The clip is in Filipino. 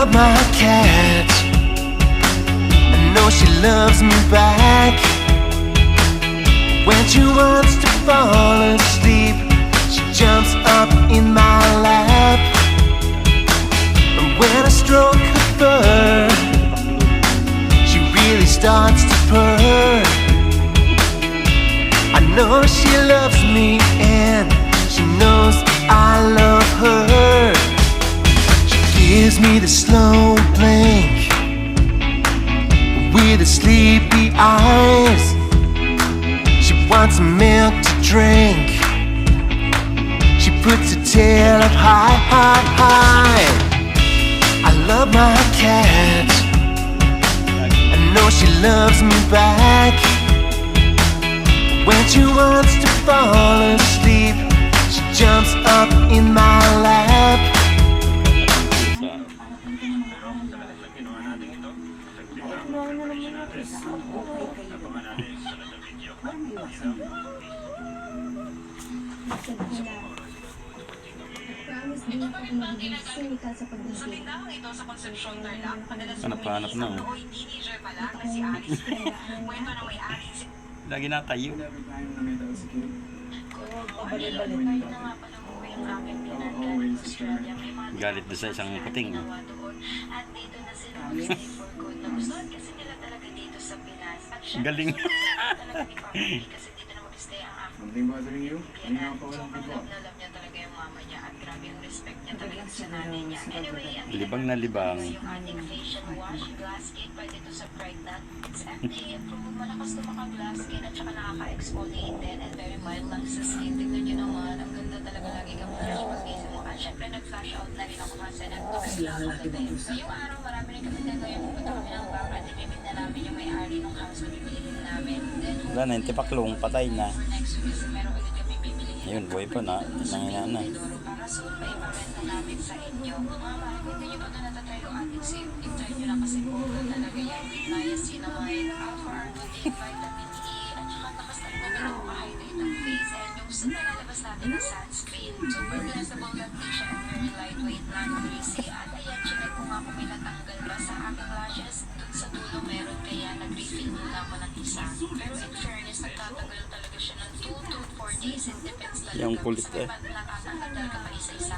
love my cat. I know she loves me back. When she wants to fall asleep, she jumps up in my lap. And when I stroke her fur, she really starts to purr. I know she loves me and she knows I love her. She gives me the slow blink with the sleepy eyes. She wants some milk to drink. She puts her tail up high, high, high. I love my cat. I know she loves me back. When she wants to fall asleep, she jumps up in my lap. Hanap-hanap na oh. Lagi na tayo. Galit doon sa isang kuting. Galing. Something bothering you? Ano nga pa walang pinto? Libang na libang. Malakas to mga glass skin at saka nakaka-exfoliated and very mild lang sa skin. Tignan nyo naman, ang ganda talaga lagi kang fresh pag-gising mo. At syempre nag-flash out na rin ako kasi nag-toast lang ako today. Ngayong araw, marami rin kami gagawin. Pupunta kami ng bar at imimit na namin yung may-ari ng house na bibilihin namin. Wala na, yung tipaklong, patay na. For next week kasi meron ulit kami bibilihin. Ayun, buhay pa na. Nangina na. Para soon, pa-iparenta namin sa inyo. Mama, hindi nyo ba ito natatry yung ating save? I-try nyo na kasi po talaga yan. Niacinamide, alpha-arbutin, vitamin E, at saka nakastay na nag-hydrate ang face. And yung nalalabas natin ang sunscreen. Super glassable lang din siya and very lightweight, non-greasy. At ayan, chinek ko nga kung may natanggal ba sa aking lashes. Dun sa dulo meron, kaya nag-refill muna ako ng isa. Pero in fairness, nagtatagal talaga siya ng 2 to 4 days. It depends talaga. Yung kulit eh. Natatanggal talaga pa isa-isa.